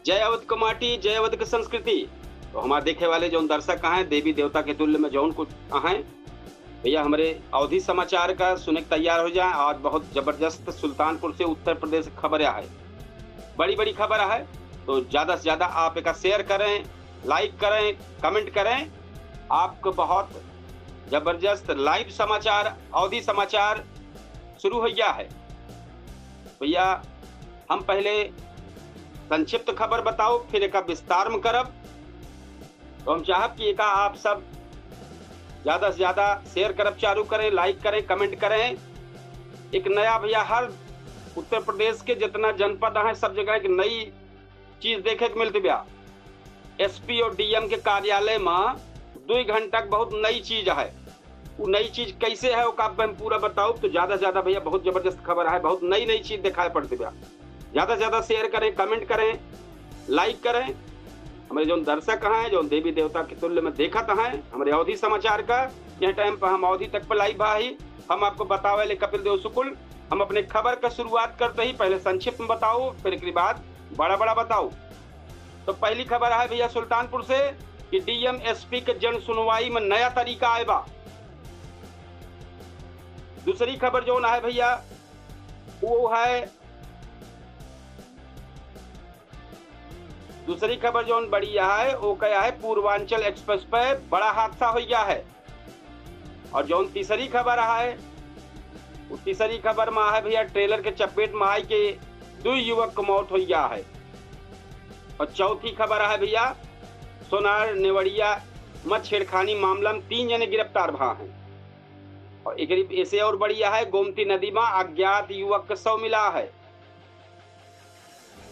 जय अवध के माटी, जय अवध के संस्कृति। तो हमारे देखे वाले जो दर्शक हैं, देवी देवता के तुल्य में जौन कुछ हैं, भैया हमारे अवधि समाचार का सुने के तैयार हो जाए। आज बहुत जबरदस्त सुल्तानपुर से उत्तर प्रदेश खबर है, बड़ी बड़ी खबर है। तो ज्यादा से ज्यादा आप एक शेयर करें, लाइक करें, कमेंट करें। आपको बहुत जबरदस्त लाइव समाचार, अवधि समाचार शुरू हो गया है। भैया हम पहले संक्षिप्त खबर बताओ, फिर एक विस्तार में करब। तो हम चाहब कि एक आप सब ज्यादा से ज्यादा शेयर करब चालू करें, लाइक करें, कमेंट करें। एक नया भैया हर उत्तर प्रदेश के जितना जनपद है सब जगह एक नई चीज देखे को मिलती भैया। एसपी और डीएम के कार्यालय में 2 घंटा बहुत नई चीज है। वो नई चीज कैसे है वो मैं पूरा बताऊं तो ज्यादा से ज्यादा भैया बहुत जबरदस्त खबर है। बहुत नई नई चीज दिखाई पड़ती भैया। ज्यादा से ज्यादा शेयर करें, कमेंट करें, लाइक करें। हमारे जो दर्शक हैं, जो देवी देवता के तुल्य में देखत हैं हमारे अवधि समाचार का, यह टाइम पर हम अवधि तक पर लाइव भाई हम आपको बतावे कपिल देव शुक्ल। हम अपने खबर का शुरुआत करते ही पहले संक्षिप्त में बताओ, फिर इसके बाद बड़ा बड़ा बताओ। तो पहली खबर है भैया सुल्तानपुर से कि डीएम एसपी के जन सुनवाई में नया तरीका आएगा। दूसरी खबर जो है भैया वो है, दूसरी खबर जो बढ़िया है वो क्या है, पूर्वांचल एक्सप्रेस पे बड़ा हादसा हो गया है। और जो तीसरी खबर है वो तीसरी खबर में है भैया ट्रेलर के चपेट में आई के 2 युवक की मौत हो गया है। और चौथी खबर है भैया सोनार नेवड़िया में छेड़खानी मामला में 3 जने गिरफ्तार भा हैं। और एक ऐसे और बढ़िया है, गोमती नदी में अज्ञात युवक का शव मिला है।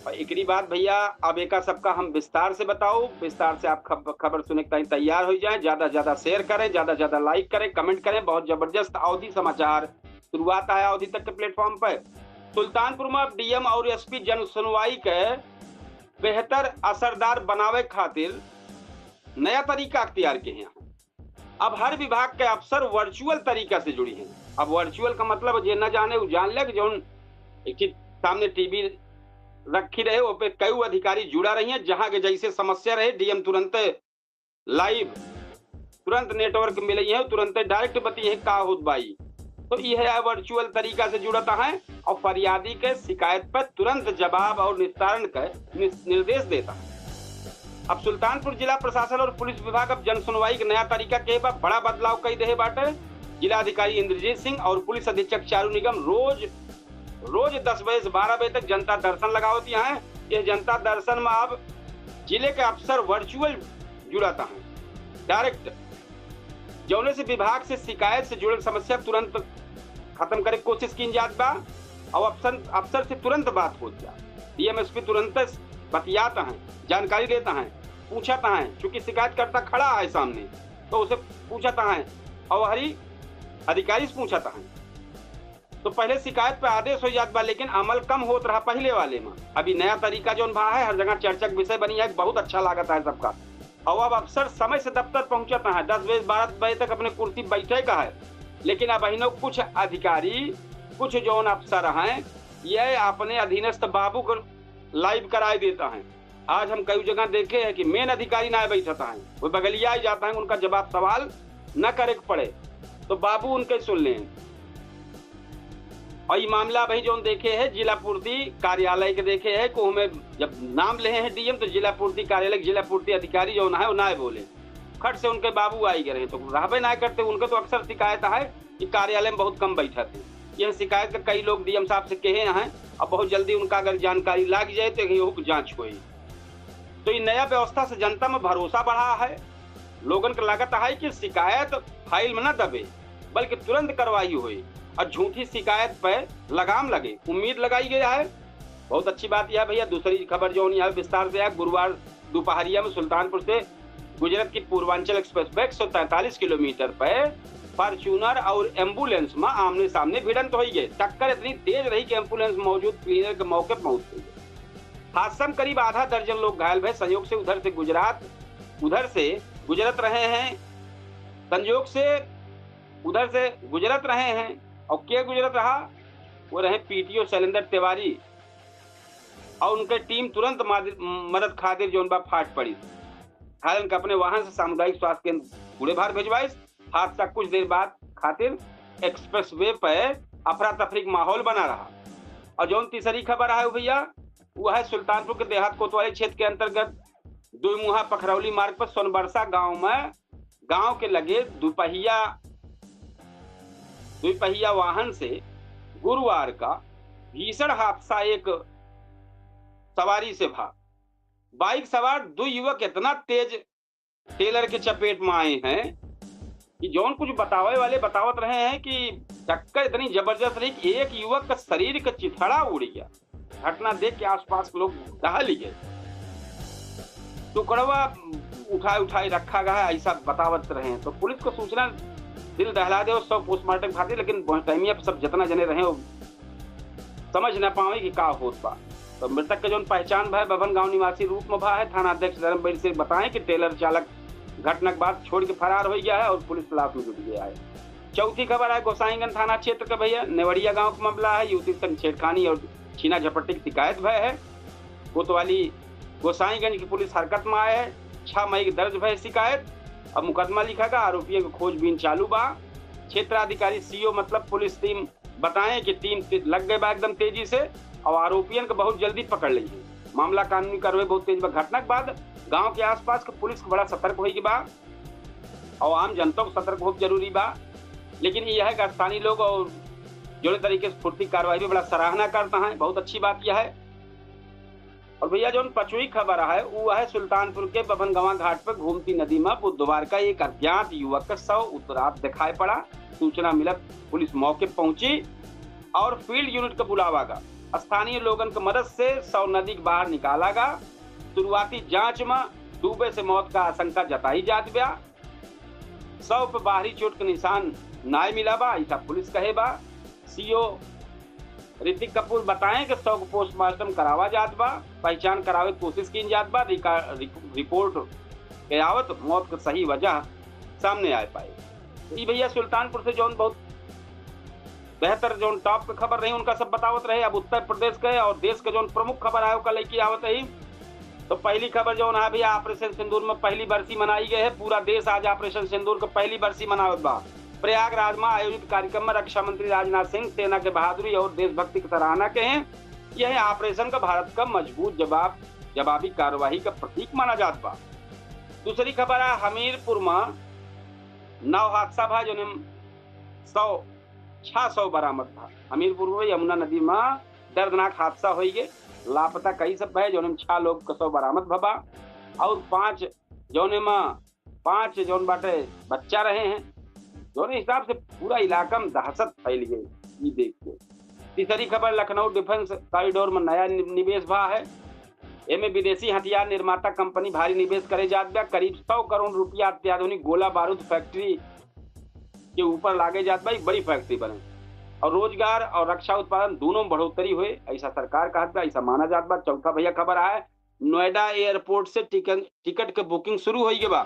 और एक बात भैया अब एक सबका हम विस्तार से बताओ, विस्तार से आप खबर सुनने के तैयार हो जाएं। ज्यादा ज्यादा शेयर करें, ज्यादा ज्यादा लाइक करें, कमेंट करें। बहुत जबरदस्त अवधि समाचार शुरुआत है अवधि तक के प्लेटफॉर्म पर। सुल्तानपुर में डीएम और एसपी जन सुनवाई के बेहतर असरदार बनावे खातिर नया तरीका अख्तियार के हैं। अब हर विभाग के अफसर वर्चुअल तरीका से जुड़ी हैं। अब वर्चुअल का मतलब ये न जाने वो जान ले कि जो एक सामने टीवी रखी रहे वो पे कई अधिकारी जुड़ा रही हैं। जहां के जैसे समस्या रहे डीएम तुरंत लाइव, तुरंत नेटवर्क मिले हैं, तुरंत डायरेक्ट बती है का होत बाई। तो यह वर्चुअल तरीका से जुड़ता है और फरियादी के शिकायत पर तुरंत जवाब और निस्तारण का निर्देश देता है। अब सुल्तानपुर जिला प्रशासन और पुलिस विभाग अब जन सुनवाई के नया तरीका के बाद बड़ा बदलाव कई दे बाटे। जिला अधिकारी इंद्रजीत सिंह और पुलिस अधीक्षक चारू निगम रोज 10 बजे से 12 बजे तक जनता दर्शन लगाती हैं। यह जनता दर्शन में अब जिले के अफसर वर्चुअल जुड़ाता है। डायरेक्ट जौने से विभाग से शिकायत से जुड़े समस्या तुरंत खत्म करे कोशिश की जात बा और अफसर से तुरंत बात हो जा। डीएमएसपी तुरंत बतियाता है, जानकारी लेता है, पूछता है। चूंकि शिकायतकर्ता खड़ा है सामने तो उसे पूछता है और हरी अधिकारी से पूछता है। तो पहले शिकायत पे आदेश हो जाता, लेकिन अमल कम होता रहा पहले वाले में। अभी नया तरीका जो है हर जगह चर्चा का विषय बनी है, बहुत अच्छा लागत है सबका। और अब अफसर समय से दफ्तर पहुंचता है, 10 बजे 12 बजे तक अपने कुर्सी बैठे का है। लेकिन अब अहिनो कुछ अधिकारी, कुछ जो अफसर हैं ये अपने अधीनस्थ बाबू को लाइव कराए देता है। आज हम कई जगह देखे हैं कि मेन अधिकारी ना बैठता है, वो बगलिया ही जाता है, उनका जवाब सवाल न करे पड़े तो बाबू उनके सुन लें। और ये मामला भाई जो देखे है जिला पूर्ति कार्यालय के देखे है को हमें जब नाम ले हैं डीएम तो जिला पूर्ति कार्यालय जिला पूर्ति अधिकारी जो है वो ना बोले, खट से उनके बाबू आई गए तो रहबे ना करते। उनके तो अक्सर शिकायत है कि कार्यालय में बहुत कम बैठा थे। यह शिकायत का कई लोग डीएम साहब से कहे हैं और बहुत जल्दी उनका अगर जानकारी लग जाए तो ये जांच हुई। तो ये नया व्यवस्था से जनता में भरोसा बढ़ा है। लोगन को लगता है कि शिकायत फाइल में न दबे बल्कि तुरंत कार्रवाई हुई और झूठी शिकायत पर लगाम लगे, उम्मीद लगाई गई है। बहुत अच्छी बात यह भैया। दूसरी खबर जो है विस्तार से है, गुरुवार दोपहरिया में सुल्तानपुर से गुजरात की पूर्वांचल एक्सप्रेस वे 143 किलोमीटर पर फॉर्च्यूनर और एम्बुलेंस में आमने सामने भिड़ंत हो गई। टक्कर इतनी तेज रही कि एम्बुलेंस मौजूद क्लीनर के मौके पर मौत हो गई। हादसा में करीब आधा दर्जन लोग घायल भय। संयोग से उधर से गुजरत रहे हैं, संयोग से उधर से गुजरत रहे हैं। और क्या गुजरत रहा, वो रहे पीटीओ शैलेंद्र तिवारी और उनके टीम तुरंत मदद खातिर जोन बा फाट पड़ी। हालांकि अपने वाहन से सामुदायिक स्वास्थ्य केंद्र कूड़े भार भिजवाई। हादसा कुछ देर बाद खातिर एक्सप्रेस वे पर अफरा तफरी माहौल बना रहा। और जो तीसरी खबर है भैया वह है सुल्तानपुर के देहात कोतवाली क्षेत्र के अंतर्गत दुईमुहा पखरौली मार्ग पर सोनबरसा गांव में गांव के लगे दुपहिया वाहन से गुरुवार का भीषण हादसा एक सवारी से भाग। बाइक सवार दो युवक इतना तेज टेलर के चपेट में आए हैं कि जौन कुछ बतावे वाले बतावत रहे हैं कि टक्कर इतनी जबरदस्त रही कि एक युवक का शरीर का चिथड़ा उड़ गया। घटना देख के आसपास के लोग दहल गए। टुकड़वा उठाए रखा गया है ऐसा बतावत रहे हैं। तो पुलिस को सूचना दिल दहला दे और सब पोस्टमार्टम खाते, लेकिन टाइमिया सब जितना जने रहे समझ न पावे कि का होत बा। तो मृतक के जो पहचान भाई बभन गांव निवासी रूप में भा है। थाना अध्यक्ष धर्मवीर सिंह बताएं कि टेलर चालक घटना के बाद छोड़ के फरार हो गया है और पुलिस तलाश में जुट गया है। चौथी खबर है गोसाईगंज थाना क्षेत्र का भैया नेवड़िया गांव का मामला है। युवती संग छेड़खानी और छीना झपट्टी की शिकायत भय है। कोतवाली गोसाईगंज की पुलिस हरकत में आए है। 6 मई की दर्ज भय शिकायत। अब मुकदमा लिखा गया। आरोपियों की खोजबीन चालू बा। क्षेत्राधिकारी सीओ मतलब पुलिस टीम बताएं कि टीम लग गए बा एकदम तेजी से और आरोपियों को बहुत जल्दी पकड़ ली। मामला कानूनी कार्रवाई बहुत तेज बा। घटना के बाद गांव के आसपास के पुलिस को बड़ा सतर्क होगी बा और आम जनता को सतर्क बहुत जरूरी बा। लेकिन यह है कि स्थानीय लोग और जो तरीके से फुर्ती कार्रवाई भी बड़ा सराहना करता है। बहुत अच्छी बात यह है। और भैया जो पचवी खबर है वो है सुल्तानपुर के बभनगवा घाट पर घूमती नदी में बुधवार का एक अज्ञात युवक का शव उत्तरात दिखाई पड़ा। सूचना मिलत पुलिस मौके पहुंची और फील्ड यूनिट का बुलावा गया। स्थानीय लोगों की मदद से शव नदी के बाहर निकाला गया। शुरुआती जांच में डूबे से मौत का आशंका जताई जात बा। शव पर बाहरी चोट के निशान नाय मिला बा ऐसा पुलिस कहे बा। सीओ ऋतिक कपूर बताएं कि शव को पोस्टमार्टम करावा जात बा। पहचान करावे की कोशिश की जात बा। रिपोर्ट के आवत मौत की सही वजह सामने आ पाए। तो भैया सुल्तानपुर से जो बहुत बेहतर जो टॉप की खबर रही उनका सब बतावत रहे। अब उत्तर प्रदेश के और देश के जो प्रमुख खबर आयो कल की आवत रही। तो पहली खबर जो है भैया ऑपरेशन सिंदूर में पहली बरसी मनाई गई है। पूरा देश आज ऑपरेशन सिंदूर को पहली बरसी मनावत बा। प्रयागराज में आयोजित कार्यक्रम में रक्षा मंत्री राजनाथ सिंह सेना के बहादुरी और देशभक्ति की सराहना के हैं। यह ऑपरेशन का भारत का मजबूत जवाबी कार्रवाई का प्रतीक माना जाता बा। दूसरी खबर है हमीरपुर में नाव हादसा भा जो 600 बरामद था। हमीरपुर में यमुना नदी में दर्दनाक हादसा हो गए। लापता कई सब है जो 6 लोग का 100 बरामद भबा और 5 जौने में 5 जौन बाटे बच्चा रहे हैं। दोनों हिसाब से पूरा इलाका में दहशत फैल गई ये देख के। तीसरी खबर लखनऊ डिफेंस कॉरिडोर में नया निवेश भा है। एमे विदेशी हथियार निर्माता कंपनी भारी निवेश करे जात बा। करीब 100 करोड़ रुपया अत्याधुनिक गोला बारूद फैक्ट्री के ऊपर लागे जात बा। बड़ी फैक्ट्री बने और रोजगार और रक्षा उत्पादन दोनों बढ़ोतरी हुए ऐसा सरकार कहत बा, ऐसा माना जात बा। चौथा भैया खबर है नोएडा एयरपोर्ट से टिकट के बुकिंग शुरू हो गई बा।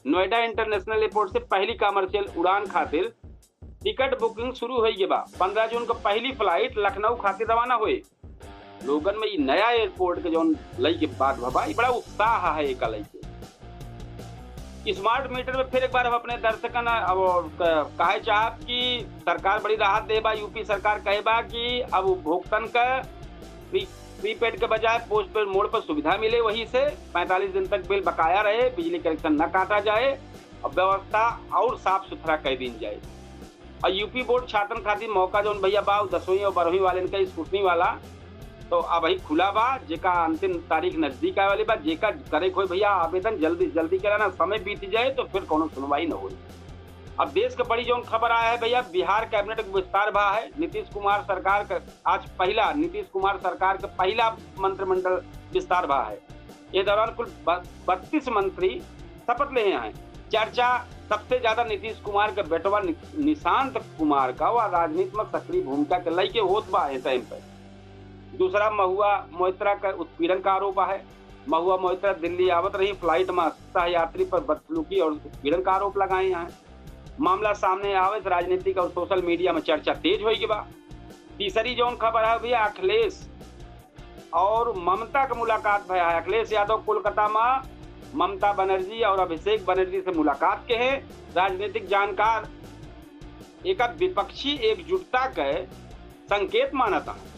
नोएडा इंटरनेशनल एयरपोर्ट से पहली कमर्शियल उड़ान खातिर टिकट बुकिंग शुरू हो गई बा। 15 जून को पहली फ्लाइट लखनऊ खातिर रवाना हुई। लोगन में ये नया एयरपोर्ट के जो लई के बाद भबा बड़ा उत्साह है एक लई के। स्मार्ट मीटर में फिर एक बार हम अपने दर्शकन कहे चाहत कि सरकार बड़ी राहत दे बा। यूपी सरकार कहे बा कि अब उपभोक्तन का प्रीपेड के बजाय पोस्ट पेड मोड पर सुविधा मिले। वहीं से 45 दिन तक बिल बकाया रहे, बिजली कनेक्शन न काटा जाए और व्यवस्था और साफ सुथरा कर दी जाए। और यूपी बोर्ड छात्रन खातिर मौका जो भैया बा 10वीं और 12वीं वाले का स्कूटनी वाला तो अब खुला बा। जेका अंतिम तारीख नजदीक आए वाली बा। जेका करे कोई भैया आवेदन जल्दी कराना, समय बीत जाए तो फिर कोनो सुनवाई न हो। अब देश का बड़ी जो खबर आया है भैया बिहार कैबिनेट का विस्तार भा है। नीतीश कुमार सरकार का आज नीतीश कुमार सरकार का पहला मंत्रिमंडल विस्तार भा है। ये दौरान कुल 32 मंत्री शपथ ले हैं। चर्चा सबसे ज्यादा नीतीश कुमार के बेटवा निशांत कुमार का व राजनीति में सक्रिय भूमिका के लई के होत बा है टाइम पर। दूसरा महुआ मोइत्रा का उत्पीड़न का आरोप है। महुआ मोइत्रा दिल्ली आवत रही फ्लाइट में सह यात्री पर बदसलूकी और उत्पीड़न का आरोप लगाए हैं। मामला सामने आवे राजनीतिक और सोशल मीडिया में चर्चा तेज होगी बा। तीसरी जो खबर है भैया अखिलेश और ममता का मुलाकात भया है। अखिलेश यादव कोलकाता में ममता बनर्जी और अभिषेक बनर्जी से मुलाकात के हैं। राजनीतिक जानकार एक विपक्षी एकजुटता के संकेत मानता है।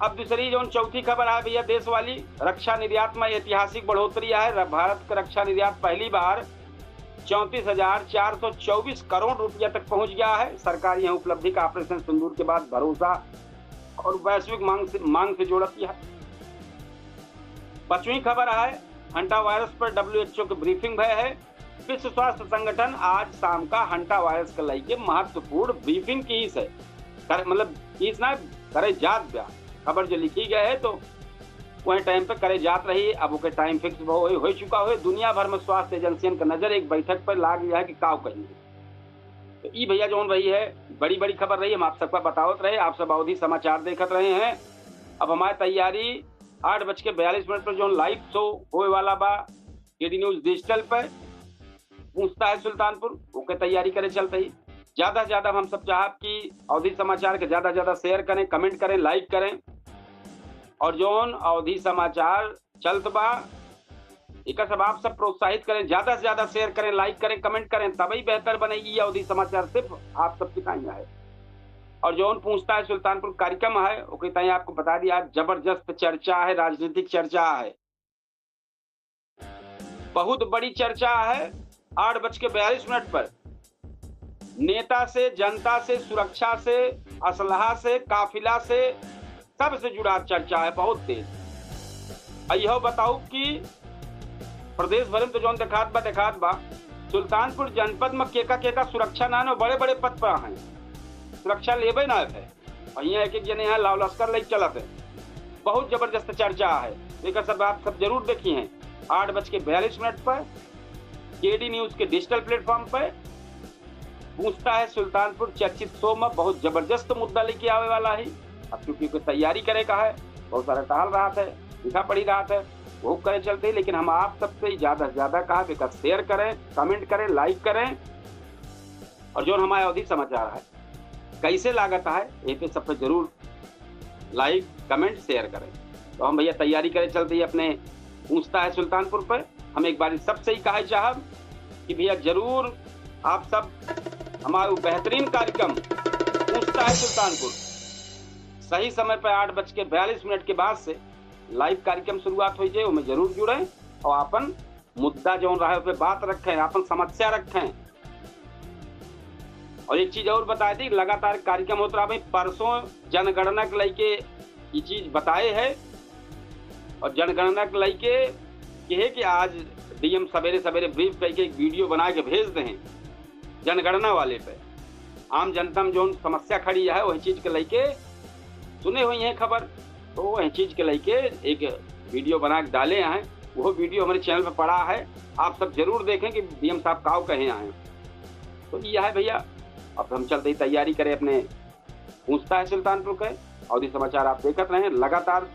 अब दूसरी जो चौथी खबर है भैया देश वाली, रक्षा निर्यात में ऐतिहासिक बढ़ोतरी है। भारत का रक्षा निर्यात पहली बार 34,424 करोड़ रुपया तक पहुंच गया है। सरकार यह उपलब्धि का ऑपरेशन सिंदूर के बाद भरोसा और वैश्विक मांग से जोड़ा किया। पांचवी खबर है हंटा वायरस पर WHO की ब्रीफिंग भय है। विश्व स्वास्थ्य संगठन आज शाम का हंटा वायरस के लेके महत्वपूर्ण ब्रीफिंग की है। मतलब इस ना करे जात ब्या खबर जो लिखी गई है तो वही टाइम पे करे जात रही। अब वो टाइम फिक्स हो चुका है। दुनिया भर में स्वास्थ्य एजेंसियों का नजर एक बैठक पर लाग गया है कि काव कहीं। तो ये भैया जो रही है बड़ी बड़ी खबर रही, हम आप सबका बतावत रहे। आप सब अवधि समाचार देखत रहे हैं। अब हमारी तैयारी 8:42 पर जो लाइव शो होने वाला बा केडी न्यूज डिजिटल पर पूछता है सुल्तानपुर, ओके तैयारी करे चलते ही। ज्यादा से ज्यादा हम सब चाहब कि अवधि समाचार के ज्यादा से ज्यादा शेयर करें, कमेंट करें, लाइक करें और जोन अवधि समाचार चलत बा एक सब आप सब प्रोत्साहित करें, ज्यादा से ज्यादा शेयर करें, लाइक करें, कमेंट करें, तभी बेहतर बनेगी अवधि समाचार सिर्फ आप सबकी ताई है। और जोन पूछता है सुल्तानपुर कार्यक्रम है वो ताई आपको बता दिया जबरदस्त चर्चा है, राजनीतिक चर्चा है, बहुत बड़ी चर्चा है। 8:42 पर नेता से, जनता से, सुरक्षा से, असलहा से, काफिला से, सबसे जुड़ा चर्चा है, बहुत तेज। यह बताऊ कि प्रदेश भर में तो जौन देखात बा सुल्तानपुर जनपद में केका सुरक्षा ना बड़े बड़े पद पर हैं, सुरक्षा लेबे ना है। यहाँ एक जने यहाँ लाव लश्कर ले चलत है, बहुत जबरदस्त चर्चा है। एक सब आप सब जरूर देखिए 8:42 पर केडी न्यूज के डिजिटल प्लेटफॉर्म पर पूछता है सुल्तानपुर चर्चित शो में बहुत जबरदस्त मुद्दा लेके आवे वाला है। अब क्योंकि तैयारी करे का है, बहुत सारा टहल रहा है, लिखा पड़ी रहा है, वो करे चलते, लेकिन हम आप सबसे ज्यादा से ज्यादा कहा कि शेयर करें, कमेंट करें, लाइक करें। और जो हमारे अवधि समाचार है कैसे लागत है ये पे सब पे जरूर लाइक, कमेंट, शेयर करें। तो हम भैया तैयारी करें चलते ही अपने पूछता है सुल्तानपुर पर। हम एक बार सबसे ही कहा चाहब कि भैया जरूर आप सब हमारा बेहतरीन कार्यक्रम पूछता है सुल्तानपुर सही समय पर 8:42 के बाद से लाइव कार्यक्रम शुरुआत हो जाए, उसमें जरूर जुड़े और अपन मुद्दा जो रहा है उस पर बात रखें, अपन समस्या रखें। और एक चीज और बता दी, लगातार कार्यक्रम होता रहा। भाई परसों जनगणना के लेके ये चीज बताए है और जनगणना के लेके है कि आज डीएम सवेरे सवेरे ब्रीफ करके एक वीडियो बना के भेज दें जनगणना वाले पे। आम जनता में जो समस्या खड़ी है वही चीज के लेके सुने हुई है खबर, तो वही चीज के लेके एक वीडियो बना के डाले हैं। वो वीडियो हमारे चैनल पे पड़ा है, आप सब जरूर देखें कि डीएम साहब काव कहे आए। तो ये है भैया, अब हम चलते ही तैयारी करें अपने पूछता है सुल्तानपुर के अवधि समाचार। आप देखते रहें लगातार,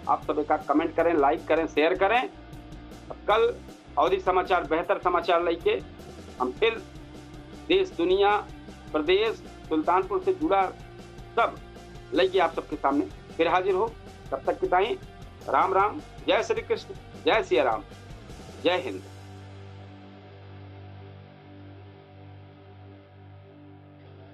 आप सब एक कमेंट करें, लाइक करें, शेयर करें। अब कल अवधि समाचार बेहतर समाचार लेके हम फिर देश, दुनिया, प्रदेश, सुल्तानपुर से जुड़ा सब लेके आप सबके सामने फिर हाजिर हो। तब तक की ताई राम राम, जय श्री कृष्ण, जय सिया राम, जय हिंद।